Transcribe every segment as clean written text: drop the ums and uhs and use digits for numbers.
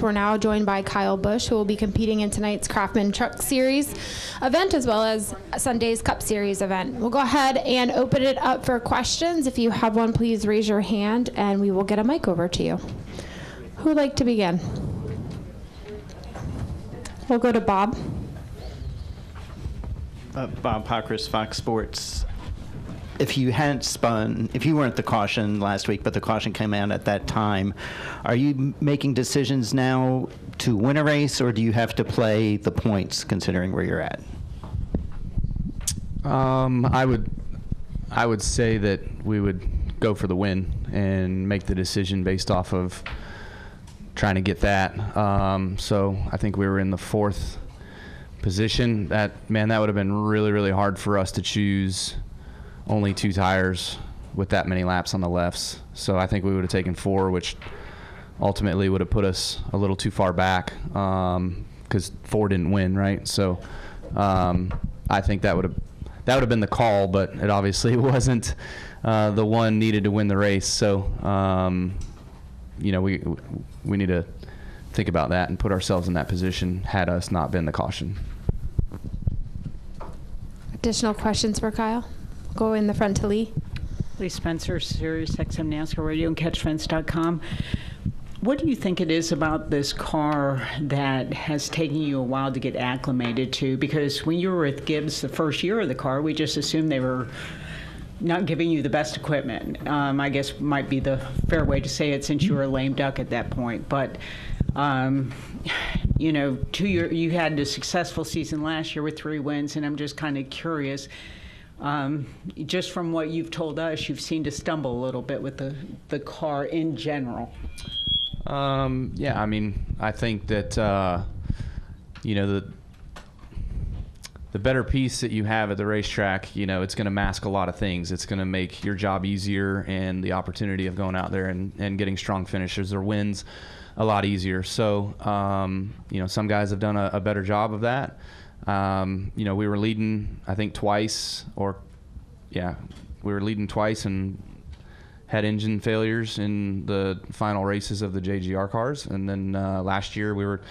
We're now joined by Kyle Busch, who will be competing in tonight's Craftsman Truck Series event as well as Sunday's Cup Series event. We'll go ahead and open it up for questions. If you have one, please raise your hand and we will get a mic over to you. Who would like to begin? We'll go to Bob. Bob Pockris, Fox Sports. If you hadn't spun, if you weren't the caution last week, but the caution came out at that time, are you making decisions now to win a race, or do you have to play the points considering where you're at? I would say that we would go for the win and make the decision based off of trying to get that. So I think we were in the fourth position. That would have been really, really hard for us to choose only 2 tires with that many laps on the lefts. So I think we would have taken 4, which ultimately would have put us a little too far back because 4 didn't win, right? So I think that would have been the call, but it obviously wasn't the one needed to win the race. So we need to think about that and put ourselves in that position had us not been the caution. Additional questions for Kyle? Go in the front to Lee. Lee Spencer, Sirius XM NASCAR Radio and CatchFence.com. What do you think it is about this car that has taken you a while to get acclimated to? Because when you were with Gibbs the first year of the car, we just assumed they were not giving you the best equipment. I guess might be the fair way to say it since you were a lame duck at that point. But, you had a successful season last year with 3 wins, and I'm just kind of curious. Just from what you've told us, you've seemed to stumble a little bit with the car in general. I think that the better piece that you have at the racetrack, it's going to mask a lot of things. It's going to make your job easier and the opportunity of going out there and getting strong finishes or wins a lot easier. So, some guys have done a better job of that. We were leading, I think, twice, and had engine failures in the final races of the JGR cars. And then last year we were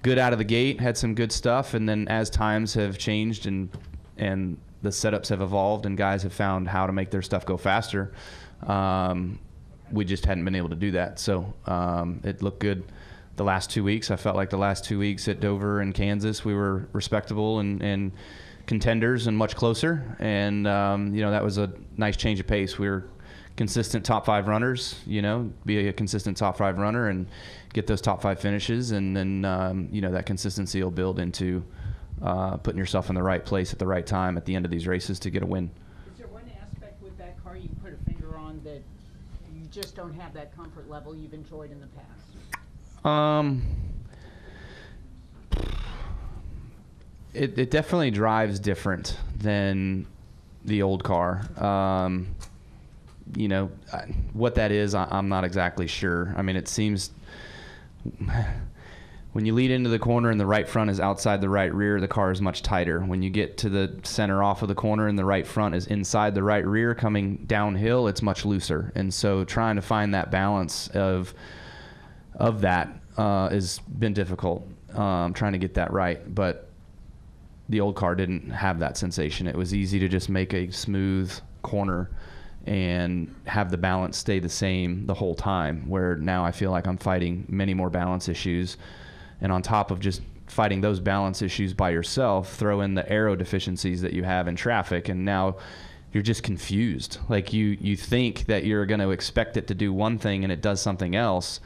good out of the gate, had some good stuff. And then as times have changed and the setups have evolved and guys have found how to make their stuff go faster, we just hadn't been able to do that. So it looked good the last 2 weeks. I felt like the last 2 weeks at Dover and Kansas, we were respectable and contenders and much closer. And, that was a nice change of pace. We were consistent top 5 runners, be a consistent top 5 runner and get those top 5 finishes. And then, that consistency will build into putting yourself in the right place at the right time at the end of these races to get a win. Is there one aspect with that car you can put a finger on that you just don't have that comfort level you've enjoyed in the past? It definitely drives different than the old car. What that is, I'm not exactly sure. I mean, it seems when you lead into the corner and the right front is outside the right rear, the car is much tighter. When you get to the center off of the corner and the right front is inside the right rear coming downhill, it's much looser. And so trying to find that balance of that has been difficult, trying to get that right. But the old car didn't have that sensation. It was easy to just make a smooth corner and have the balance stay the same the whole time, where now I feel like I'm fighting many more balance issues. And on top of just fighting those balance issues by yourself, throw in the aero deficiencies that you have in traffic, and now you're just confused. Like you think that you're going to expect it to do one thing and it does something else,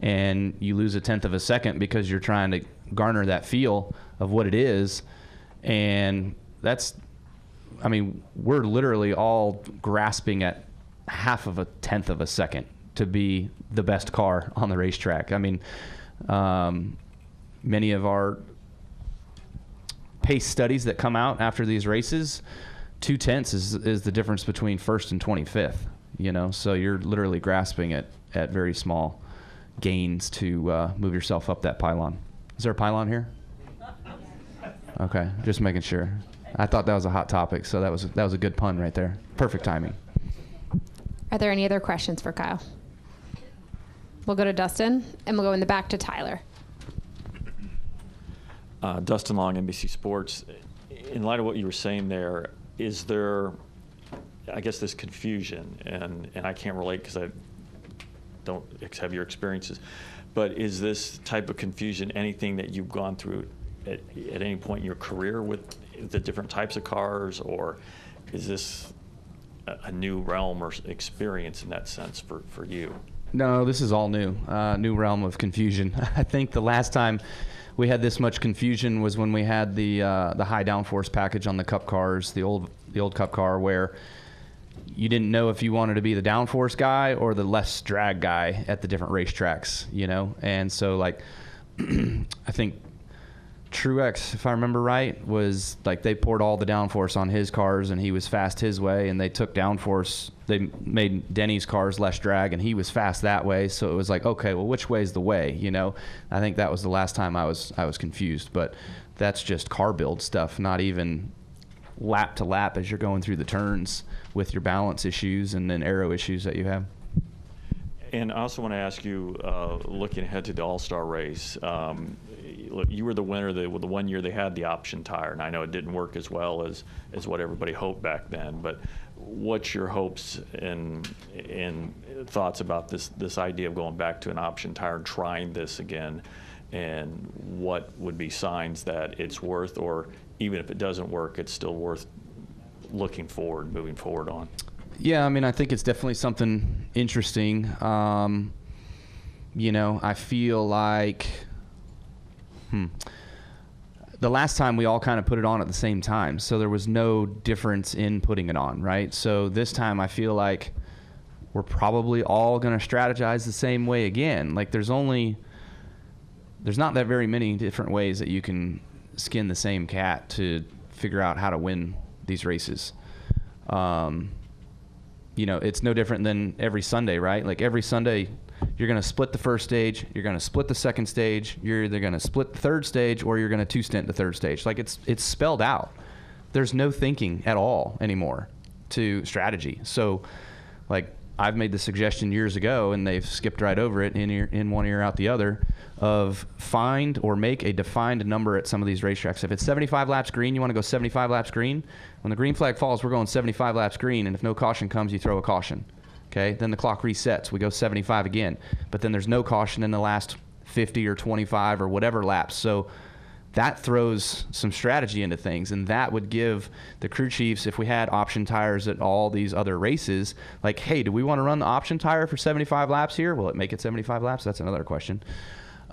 and you lose 1/10 of a second because you're trying to garner that feel of what it is. And we're literally all grasping at 1/2 of a 1/10 of a second to be the best car on the racetrack. I mean, many of our pace studies that come out after these races, 2/10 is the difference between first and 25th, so you're literally grasping at very small gains to move yourself up that pylon. Is there a pylon here? Okay, just making sure. I thought that was a hot topic, so that was a good pun right there. Perfect timing. Are there any other questions for Kyle? We'll go to Dustin, and we'll go in the back to Tyler. Dustin Long, NBC Sports. In light of what you were saying there, is there, I guess, this confusion, and I can't relate because I don't have your experiences, but is this type of confusion anything that you've gone through at any point in your career with the different types of cars, or is this a new realm or experience in that sense for you? No, this is all new. New realm of confusion. I think the last time we had this much confusion was when we had the high downforce package on the Cup cars, the old Cup car, where you didn't know if you wanted to be the downforce guy or the less drag guy at the different racetracks, you know? And so, like, I think Truex, if I remember right, was like they poured all the downforce on his cars and he was fast his way, and they took downforce. They made Denny's cars less drag and he was fast that way. So it was like, okay, well, which way's the way, you know? I think that was the last time I was confused, but that's just car build stuff, not even lap to lap as you're going through the turns with your balance issues and then aero issues that you have. And I also want to ask you, looking ahead to the All-Star race, you were the winner the one year they had the option tire, and I know it didn't work as well as what everybody hoped back then, but what's your hopes and thoughts about this idea of going back to an option tire and trying this again, and what would be signs that it's worth, or even if it doesn't work, it's still worth moving forward on? Yeah, I mean, I think it's definitely something interesting. You know, I feel like the last time we all kind of put it on at the same time, so there was no difference in putting it on, right? So this time I feel like we're probably all going to strategize the same way again. Like there's not that very many different ways that you can skin the same cat to figure out how to win these races. You know, it's no different than every Sunday, right? Like every Sunday, you're going to split the first stage, you're going to split the second stage, you're either going to split the third stage, or you're going to two-stint the third stage. Like it's spelled out. There's no thinking at all anymore to strategy. So, like, I've made the suggestion years ago, and they've skipped right over it, in one ear, out the other, of find or make a defined number at some of these racetracks. If it's 75 laps green, you want to go 75 laps green. When the green flag falls, we're going 75 laps green, and if no caution comes, you throw a caution. Okay, then the clock resets. We go 75 again. But then there's no caution in the last 50 or 25 or whatever laps. So that throws some strategy into things, and that would give the crew chiefs, if we had option tires at all these other races, like, hey, do we want to run the option tire for 75 laps here? Will it make it 75 laps? That's another question.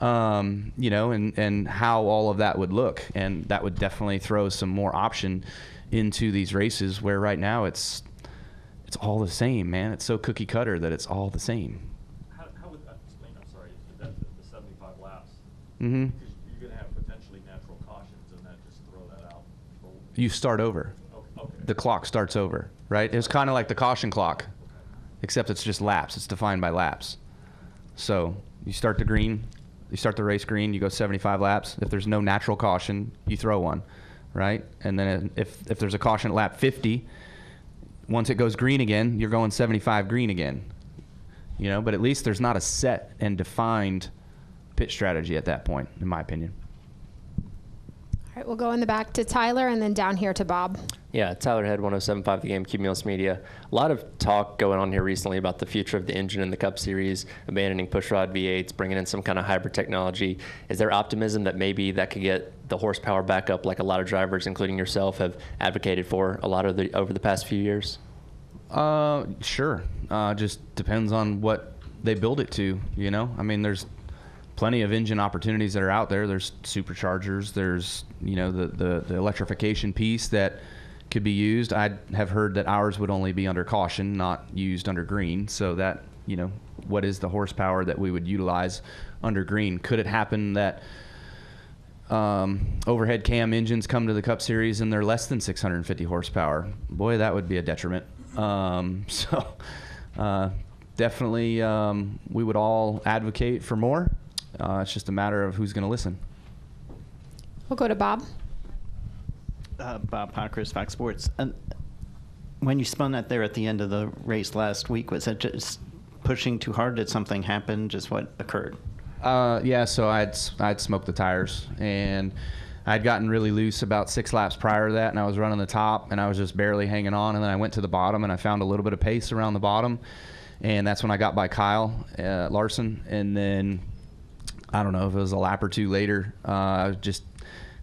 You know, and how all of that would look, and that would definitely throw some more option into these races, where right now it's all the same, man. It's so cookie cutter that it's all the same. How would that explain, I'm sorry, the 75 laps? Mm-hmm. Because you're going to have potentially natural cautions, and then just throw that out. You start over. Okay. The clock starts over, right? It's kind of like the caution clock, except it's just laps. It's defined by laps. So you start the race green, you go 75 laps. If there's no natural caution, you throw one, right? And then if there's a caution at lap 50, once it goes green again, you're going 75 green again. You know, but at least there's not a set and defined pit strategy at that point, in my opinion. All right, we'll go in the back to Tyler and then down here to Bob. Yeah, Tyler Head, 107.5 The Game, Cumulus Media. A lot of talk going on here recently about the future of the engine in the Cup Series, abandoning pushrod V8s, bringing in some kind of hybrid technology. Is there optimism that maybe that could get the horsepower back up, like a lot of drivers, including yourself, have advocated for over the past few years? Sure. Just depends on what they build it to, you know? I mean, there's plenty of engine opportunities that are out there. There's superchargers. There's, you know, the electrification piece that could be used. I have heard that ours would only be under caution, not used under green. So that, you know, what is the horsepower that we would utilize under green? Could it happen that overhead cam engines come to the Cup Series and they're less than 650 horsepower? Boy, that would be a detriment. Definitely we would all advocate for more. It's just a matter of who's going to listen. We'll go to Bob. Bob Pockris, Fox Sports. And when you spun that there at the end of the race last week, was that just pushing too hard? Did something happen? Just what occurred? Yeah, so I'd smoked the tires, and I'd gotten really loose about 6 laps prior to that, and I was running the top, and I was just barely hanging on. And then I went to the bottom, and I found a little bit of pace around the bottom, and that's when I got by Kyle Larson. And then I don't know if it was a lap or two later, I just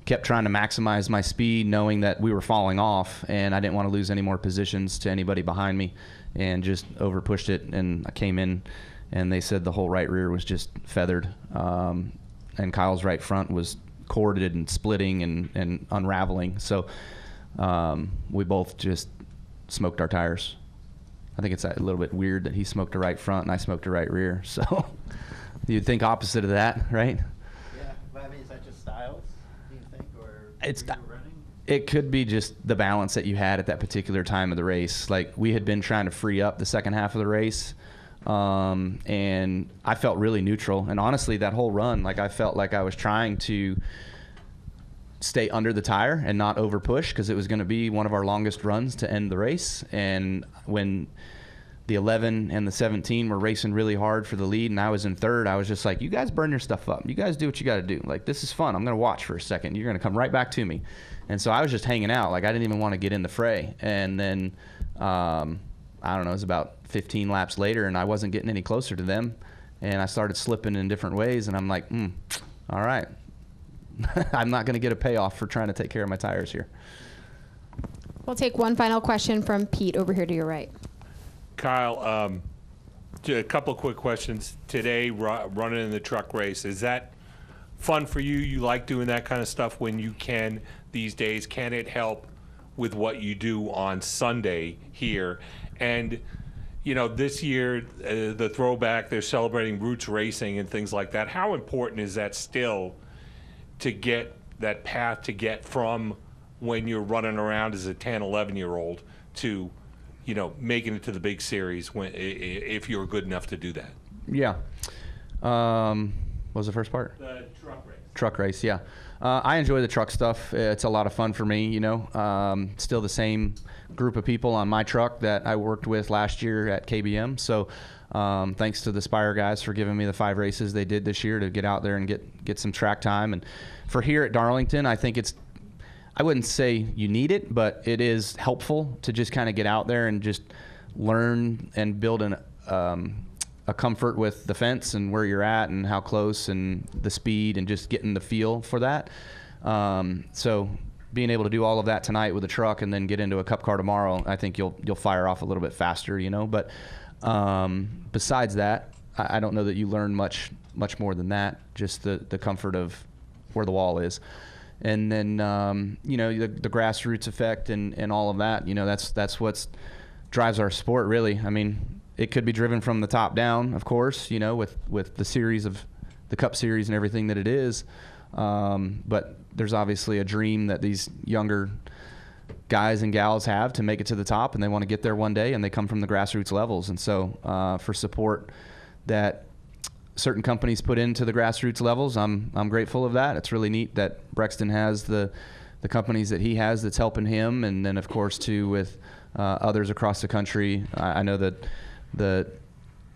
kept trying to maximize my speed, knowing that we were falling off, and I didn't want to lose any more positions to anybody behind me, and just over pushed it. And I came in, and they said the whole right rear was just feathered, and Kyle's right front was corded and splitting and unraveling. So we both just smoked our tires. I think it's a little bit weird that he smoked a right front and I smoked a right rear. So you'd think opposite of that, right? Yeah, but I mean, is that just styles, do you think, or It's were you running? It could be just the balance that you had at that particular time of the race. Like, we had been trying to free up the second half of the race, and I felt really neutral. And honestly, that whole run, like, I felt like I was trying to stay under the tire and not over push, because it was going to be one of our longest runs to end the race. And when the 11 and the 17 were racing really hard for the lead and I was in third, I was just like, you guys burn your stuff up. You guys do what you got to do. Like, this is fun. I'm going to watch for a second. You're going to come right back to me. And so I was just hanging out. Like, I didn't even want to get in the fray. And then, I don't know, it was about 15 laps later, and I wasn't getting any closer to them. And I started slipping in different ways, and I'm like, all right. I'm not going to get a payoff for trying to take care of my tires here. We'll take one final question from Pete over here to your right. Kyle, a couple of quick questions. Today, running in the truck race, is that fun for you? You like doing that kind of stuff when you can these days? Can it help with what you do on Sunday here? And, you know, this year, the throwback, they're celebrating roots racing and things like that. How important is that still to get that path to get from when you're running around as a 10, 11-year-old to, you know, making it to the big series if you're good enough to do that? Yeah. What was the first part? The truck race. Truck race, yeah. I enjoy the truck stuff. It's a lot of fun for me, you know. Still the same group of people on my truck that I worked with last year at KBM. So thanks to the Spire guys for giving me the 5 races they did this year to get out there and get some track time. And for here at Darlington, I think I wouldn't say you need it, but it is helpful to just kind of get out there and just learn and build a comfort with the fence and where you're at and how close and the speed and just getting the feel for that. So being able to do all of that tonight with a truck and then get into a cup car tomorrow, I think you'll fire off a little bit faster, you know. But besides that, I don't know that you learn much more than that, just the comfort of where the wall is. And then, you know, the grassroots effect and all of that, you know, that's what drives our sport, really. I mean, it could be driven from the top down, of course, you know, with the series of the Cup Series and everything that it is. But there's obviously a dream that these younger guys and gals have to make it to the top, and they want to get there one day, and they come from the grassroots levels. And so for support that certain companies put into the grassroots levels, I'm grateful of that. It's really neat that Brexton has the companies that he has that's helping him, and then of course too with others across the country. I know that the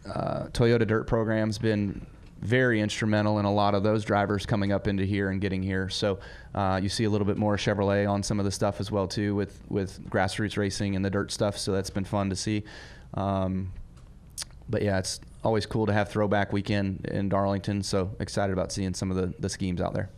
Toyota Dirt program's been very instrumental in a lot of those drivers coming up into here and getting here. So you see a little bit more Chevrolet on some of the stuff as well too with grassroots racing and the dirt stuff. So that's been fun to see. But yeah, it's always cool to have throwback weekend in Darlington. So excited about seeing some of the schemes out there.